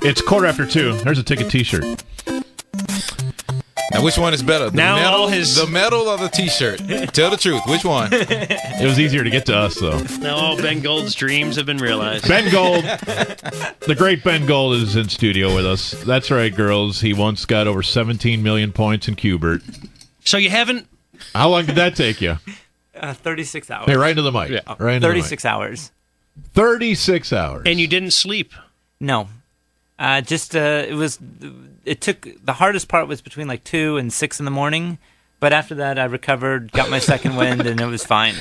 It's 2:15. There's a Ticket T-shirt. Now, which one is better? The medal or the T-shirt? Tell the truth. Which one? It was easier to get to us, though. Now all Ben Gold's dreams have been realized. Ben Gold, the great Ben Gold, is in studio with us. That's right, girls. He once got over 17 million points in Q*bert. So you haven't... How long did that take you? 36 hours. Hey, right into the mic. Yeah. Right into 36 the mic. hours. 36 hours. And you didn't sleep? No. It took, the hardest part was between like 2 and 6 in the morning, but after that I recovered, got my second wind, and it was fine.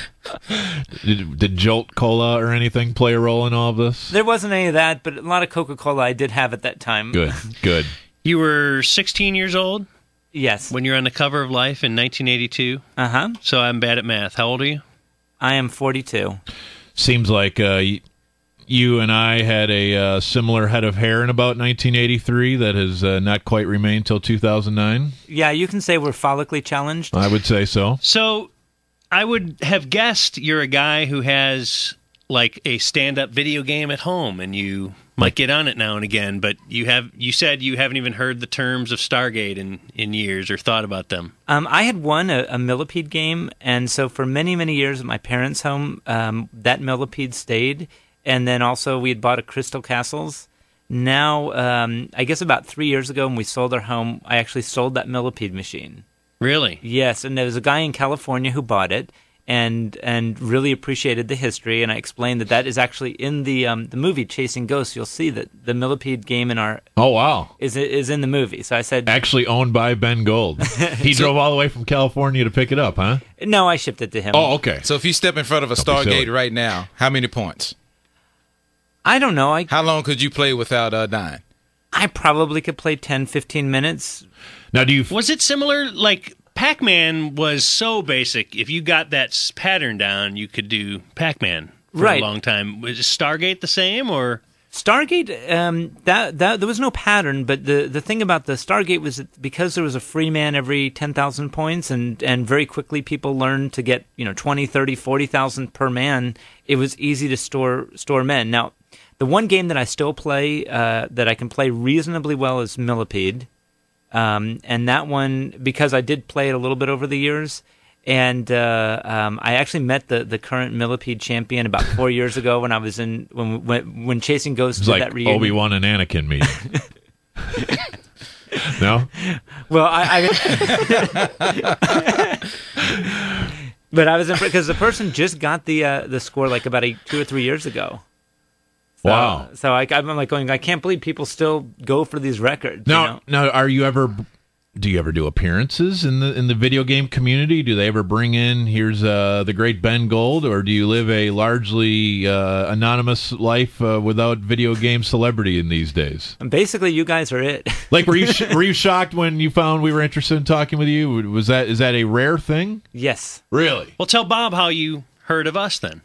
Did Jolt Cola or anything play a role in all of this? There wasn't any of that, but a lot of Coca-Cola I did have at that time. Good. You were 16 years old? Yes. When you're on the cover of Life in 1982? Uh-huh. So I'm bad at math. How old are you? I am 42. Seems like you and I had a similar head of hair in about 1983 that has not quite remained till 2009. Yeah, you can say we're follically challenged. I would say so. So I would have guessed you're a guy who has like a stand-up video game at home, and you might get on it now and again, but you said you haven't even heard the terms of Stargate in years or thought about them. I had won a millipede game, and so for many, many years at my parents' home, that millipede stayed. And then also we had bought a Crystal Castles. Now, I guess about 3 years ago when we sold our home, I actually sold that millipede machine. Really? Yes, and there was a guy in California who bought it and really appreciated the history. And I explained that is actually in the movie Chasing Ghosts. You'll see that the millipede game in our is in the movie. So I said, actually owned by Ben Gold. He drove all the way from California to pick it up, huh? No, I shipped it to him. Oh, okay. So if you step in front of a Stargate right now, how many points? I don't know. How long could you play without dying? I probably could play 10, 15 minutes. Now, was it similar? Like, Pac-Man was so basic. If you got that pattern down, you could do Pac-Man for a long time. Was Stargate the same, or...? Stargate, there was no pattern, but the thing about the Stargate was that because there was a free man every 10,000 points, and very quickly people learned to get 20, 30, 40,000 per man, it was easy to store men. Now, the one game that I still play, that I can play reasonably well, is Millipede. And that one, because I did play it a little bit over the years, and I actually met the current Millipede champion about 4 years ago when I was when Chasing Ghosts did that reunion. Obi-Wan and Anakin meeting. No? Well, but I was because the person just got the score like about 2 or 3 years ago. So, wow! So I'm like going, I can't believe people still go for these records. Now, do you ever do appearances in the video game community? Do they ever bring in here's the great Ben Gold, or do you live a largely anonymous life without video game celebrity in these days? And basically, you guys are it. Like, were you shocked when you found we were interested in talking with you? Is that a rare thing? Yes. Really? Well, tell Bob how you heard of us then.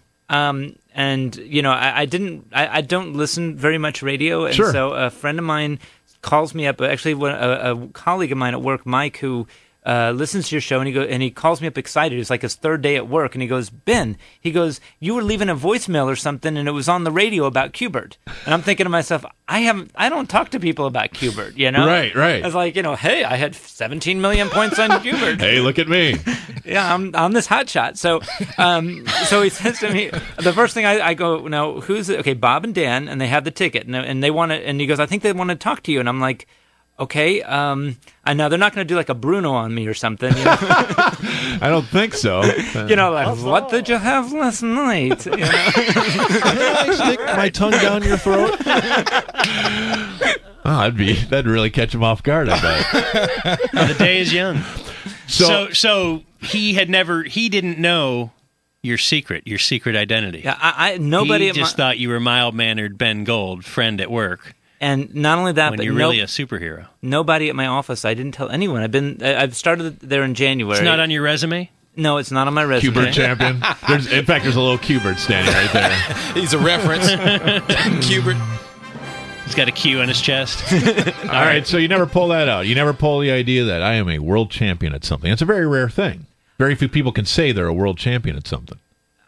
And I don't listen very much radio, and sure. So a friend of mine calls me up. Actually, a colleague of mine at work, Mike, who listens to your show, and he calls me up excited. It's like his third day at work, and he goes, Ben, you were leaving a voicemail or something, and it was on the radio about Q*bert. And I'm thinking to myself, I don't talk to people about Q*bert, Right. I was like, hey, I had 17 million points on Q*bert. Hey, look at me. Yeah, I'm this hotshot. So he says to me, the first thing I go, now who's it? Okay, Bob and Dan, and they have the ticket, and they want to. And he goes, I think they want to talk to you, and I'm like, okay, I know they're not going to do like a Bruno on me or something. I don't think so. Like, what did you have last night? Can I stick my tongue down your throat? Oh, that'd really catch him off guard, I bet. The day is young. So he didn't know your secret identity. Yeah, nobody. He just thought you were mild-mannered Ben Gold, friend at work. And not only that, but you're really a superhero. Nobody at my office. I didn't tell anyone. I've started there in January. It's not on your resume? No, it's not on my resume. Q*bert champion. In fact, there's a little Q*bert standing right there. He's a reference. Q*bert. He's got a Q on his chest. All right, so you never pull that out. You never pull the idea that I am a world champion at something. It's a very rare thing. Very few people can say they're a world champion at something.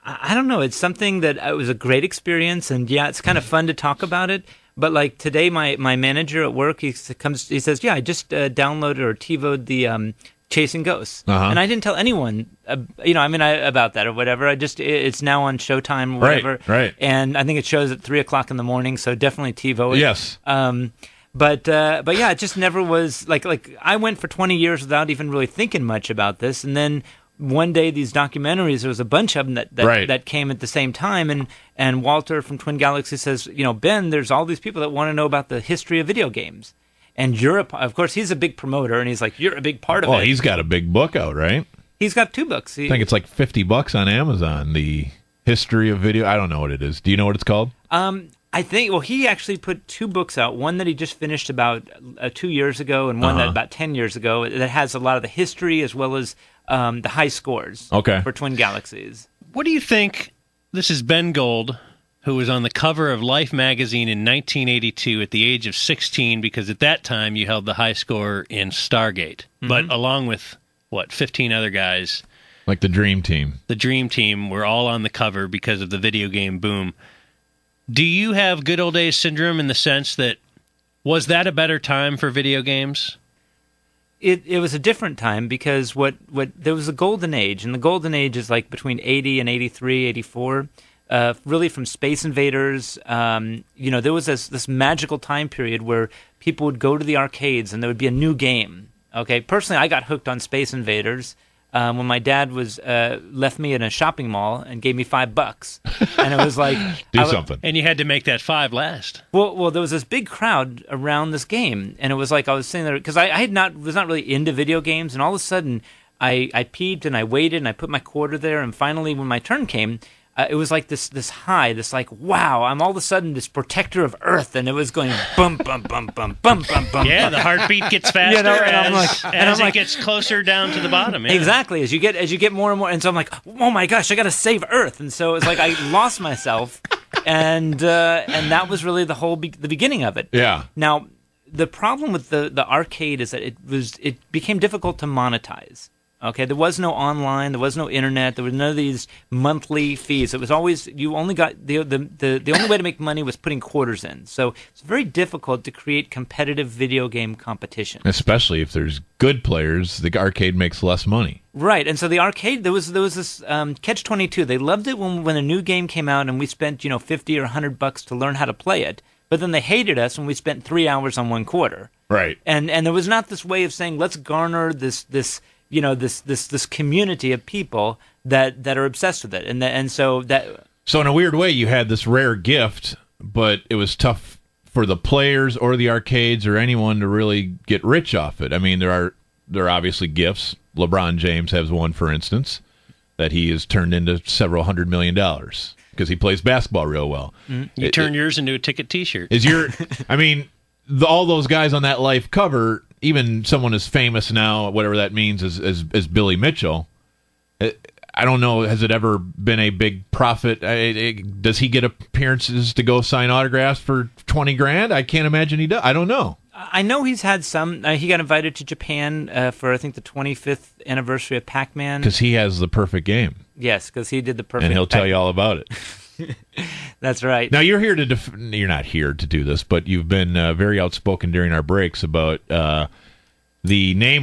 I don't know. It's something that it was a great experience, and yeah, it's kind of fun to talk about it. But like today, my manager at work, he says, yeah, I just downloaded or TiVo'd the Chasing Ghosts, and I didn't tell anyone, about that or whatever. It's now on Showtime or whatever, right? And I think it shows at 3:00 in the morning, so definitely TiVo it. Yes. But yeah, it just never was like I went for 20 years without even really thinking much about this, and then one day these documentaries, there was a bunch of them that came at the same time, and Walter from Twin Galaxy says, Ben, there's all these people that want to know about the history of video games. And Europe, of course, he's a big promoter, and he's like, you're a big part of it. Well, he's got a big book out, right? He's got 2 books. I think it's like $50 on Amazon, The History of Video. I don't know what it is. Do you know what it's called? I think, he actually put 2 books out, one that he just finished about 2 years ago, and one that about 10 years ago, that has a lot of the history as well as the high scores for Twin Galaxies. What do you think? This is Ben Gold, who was on the cover of Life magazine in 1982 at the age of 16, because at that time you held the high score in Stargate. But along with, 15 other guys. Like the Dream Team. The Dream Team were all on the cover because of the video game boom. Do you have good old days syndrome in the sense that, was that a better time for video games? It was a different time because there was a golden age, and the golden age is like between 80 and 83, 84. Really from Space Invaders, there was this magical time period where people would go to the arcades and there would be a new game. Okay, personally, I got hooked on Space Invaders when my dad left me in a shopping mall and gave me $5, and it was like do something. And you had to make that 5 last. Well, there was this big crowd around this game, and it was like I was sitting there because I was not really into video games, and all of a sudden I peeped and I waited and I put my quarter there, and finally when my turn came. It was like this high, this like, wow, I'm all of a sudden this protector of Earth, and it was going bum, bum, bum, bum, bum, bum, bum. Yeah, the heartbeat gets faster as it gets closer down to the bottom. Yeah. Exactly, as you get more and more, and so I'm like, oh my gosh, I got to save Earth, and so it's like I lost myself, and that was really the beginning of it. Yeah. Now, the problem with the arcade is that it became difficult to monetize. Okay, there was no online, there was no internet, there was none of these monthly fees. It was always you only got the only way to make money was putting quarters in. So it's very difficult to create competitive video game competition. Especially if there's good players, the arcade makes less money. Right, and so the arcade there was this catch-22. They loved it when a new game came out and we spent $50 or $100 to learn how to play it. But then they hated us when we spent 3 hours on one quarter. Right, and there was not this way of saying let's garner this community of people that are obsessed with it, and so in a weird way, you had this rare gift, but it was tough for the players or the arcades or anyone to really get rich off it. I mean, there are obviously gifts. LeBron James has one, for instance, that he has turned into several $100 million because he plays basketball real well. You turn yours into a ticket T-shirt. All those guys on that Life cover. Even someone as famous now, whatever that means, as Billy Mitchell, I don't know, has it ever been a big profit? Does he get appearances to go sign autographs for $20,000? I can't imagine he does. I don't know. I know he's had some. He got invited to Japan for, I think, the 25th anniversary of Pac-Man. Because he has the perfect game. Yes, because he did the perfect And he'll tell you all about it. That's right. Now, you're here to you're not here to do this, but you've been very outspoken during our breaks about the name